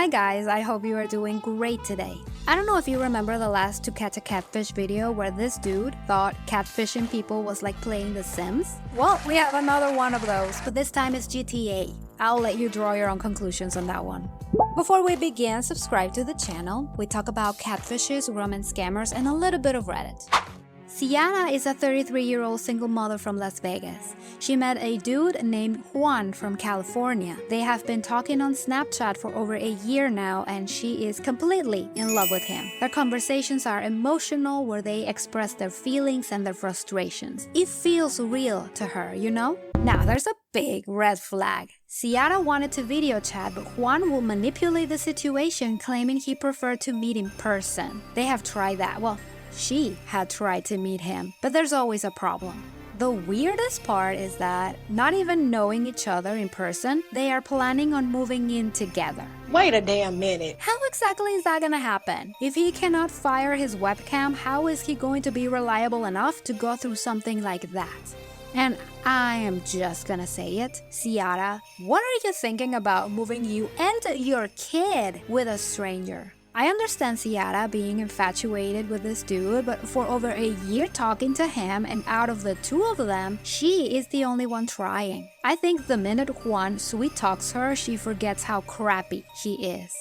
Hi guys, I hope you are doing great today. I don't know if you remember the last Ciatta Catfish video where this dude thought catfishing people was like playing The Sims. Well, we have another one of those, but this time it's GTA. I'll let you draw your own conclusions on that one. Before we begin, subscribe to the channel. We talk about catfishes, romance scammers, and a little bit of Reddit. Ciatta is a 33-year-old single mother from Las Vegas. She met a dude named Juan from California. They have been talking on Snapchat for over a year now, and she is completely in love with him. Their conversations are emotional, where they express their feelings and their frustrations. It feels real to her, you know? Now, there's a big red flag. Ciatta wanted to video chat, but Juan will manipulate the situation, claiming he preferred to meet in person. They have tried that. Well, she had tried to meet him, but there's always a problem. The weirdest part is that, not even knowing each other in person, they are planning on moving in together. Wait a damn minute. How exactly is that gonna happen? If he cannot fire his webcam, how is he going to be reliable enough to go through something like that? And I am just gonna say it, Ciatta, what are you thinking about moving you and your kid with a stranger? I understand Ciatta being infatuated with this dude, but for over a year talking to him, and out of the two of them, she is the only one trying. I think the minute Juan sweet talks her, she forgets how crappy he is.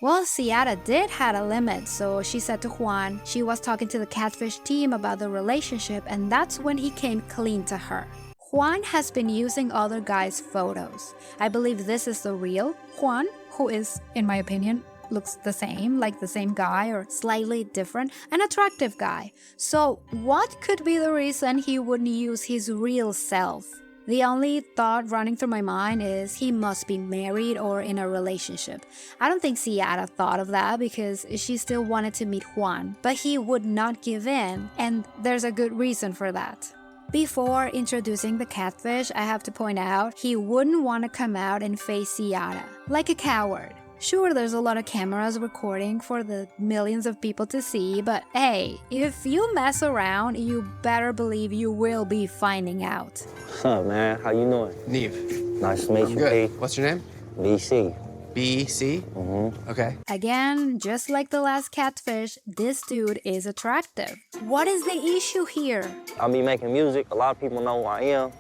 Well, Ciatta did had a limit, so she said to Juan she was talking to the Catfish team about the relationship, and that's when he came clean to her. Juan has been using other guys' photos. I believe this is the real Juan, who is, in my opinion, looks the same, like the same guy or slightly different, an attractive guy. So what could be the reason he wouldn't use his real self? The only thought running through my mind is he must be married or in a relationship. I don't think Ciatta thought of that because she still wanted to meet Juan, but he would not give in, and there's a good reason for that. Before introducing the catfish, I have to point out he wouldn't want to come out and face Ciatta, like a coward. Sure, there's a lot of cameras recording for the millions of people to see, but hey, if you mess around, you better believe you will be finding out. What's up, man? How you doing? Neve. Nice to meet you, Good. P. What's your name? BC. BC? Okay. Again, just like the last catfish, this dude is attractive. What is the issue here? I'll be making music. A lot of people know who I am.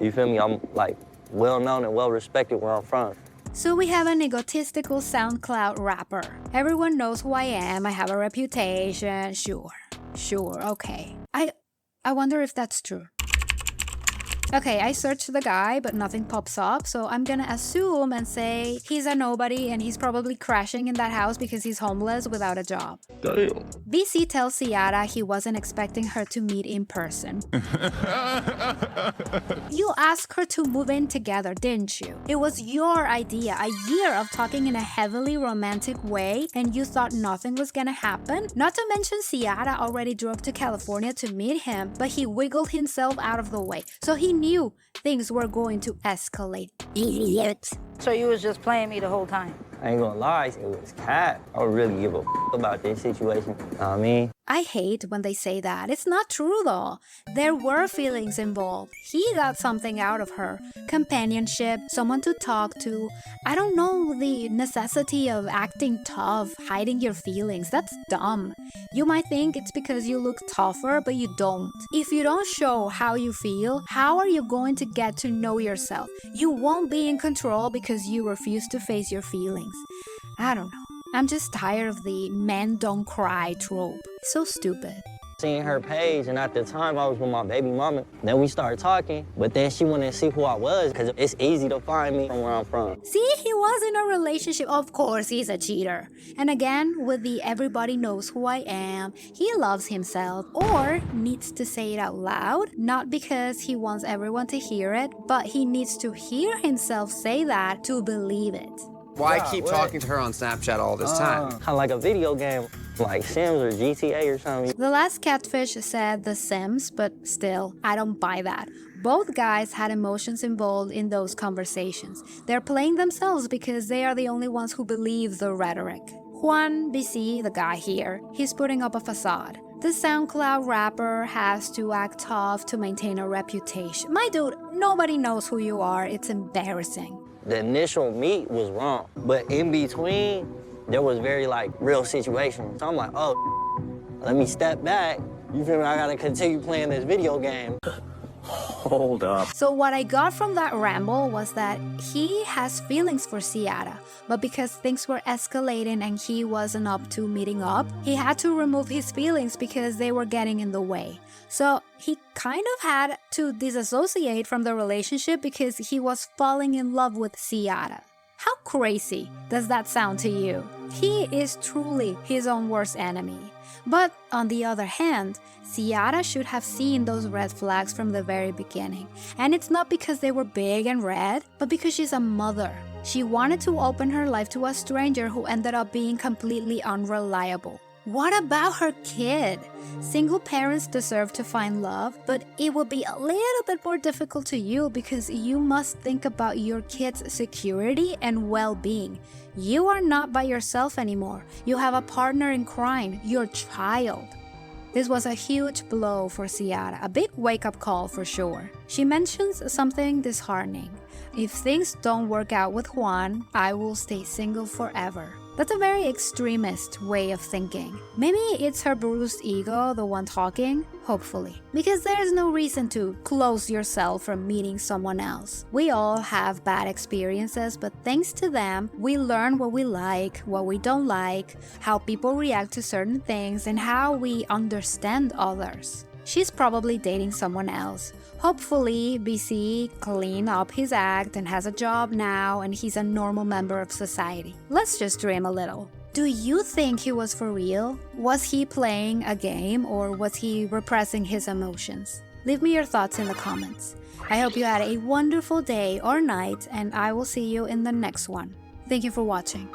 You feel me? I'm like well-known and well-respected where I'm from. So we have an egotistical SoundCloud rapper. Everyone knows who I am, I have a reputation, sure, okay. I wonder if that's true. Okay, I searched the guy, but nothing pops up, so I'm gonna assume and say he's a nobody and he's probably crashing in that house because he's homeless without a job. Damn. BC tells Ciatta he wasn't expecting her to meet in person. You asked her to move in together, didn't you? It was your idea, a year of talking in a heavily romantic way, and you thought nothing was gonna happen? Not to mention Ciatta already drove to California to meet him, but he wiggled himself out of the way, so he knew things were going to escalate. Idiot. So you was just playing me the whole time? I ain't gonna lie, it was cat. I don't really give a about this situation. Know what I mean? I hate when they say that. It's not true though. There were feelings involved. He got something out of her. Companionship, someone to talk to. I don't know the necessity of acting tough, hiding your feelings. That's dumb. You might think it's because you look tougher, but you don't. If you don't show how you feel, how are you going to get to know yourself? You won't be in control because you refuse to face your feelings. I don't know. I'm just tired of the men don't cry trope. So stupid. Seeing her page, and at the time I was with my baby mama. Then we started talking, but then she wanted to see who I was because it's easy to find me from where I'm from. See, he was in a relationship. Of course, he's a cheater. And again, with the everybody knows who I am, he loves himself or needs to say it out loud, not because he wants everyone to hear it, but he needs to hear himself say that to believe it. Why keep talking to her on Snapchat all this time? Kind of like a video game, like Sims or GTA or something. The last catfish said The Sims, but still, I don't buy that. Both guys had emotions involved in those conversations. They're playing themselves because they are the only ones who believe the rhetoric. Juan, BC, the guy here, he's putting up a facade. The SoundCloud rapper has to act tough to maintain a reputation. My dude, nobody knows who you are. It's embarrassing. The initial meet was wrong, but in between, there was very like real situations. So I'm like, oh, let me step back. You feel me? I gotta continue playing this video game. Hold up. So what I got from that ramble was that he has feelings for Ciatta, but because things were escalating and he wasn't up to meeting up, he had to remove his feelings because they were getting in the way. So he kind of had to disassociate from the relationship because he was falling in love with Ciatta. How crazy does that sound to you? He is truly his own worst enemy. But on the other hand, Ciatta should have seen those red flags from the very beginning. And it's not because they were big and red, but because she's a mother. She wanted to open her life to a stranger who ended up being completely unreliable. What about her kid? Single parents deserve to find love, but it will be a little bit more difficult to you because you must think about your kid's security and well-being. You are not by yourself anymore. You have a partner in crime, your child. This was a huge blow for Ciatta, a big wake-up call for sure. She mentions something disheartening. If things don't work out with Juan, I will stay single forever. That's a very extremist way of thinking. Maybe it's her bruised ego, the one talking, hopefully. Because there's no reason to close yourself from meeting someone else. We all have bad experiences, but thanks to them, we learn what we like, what we don't like, how people react to certain things, and how we understand others. She's probably dating someone else. Hopefully, BC cleaned up his act and has a job now and he's a normal member of society. Let's just dream a little. Do you think he was for real? Was he playing a game or was he repressing his emotions? Leave me your thoughts in the comments. I hope you had a wonderful day or night and I will see you in the next one. Thank you for watching.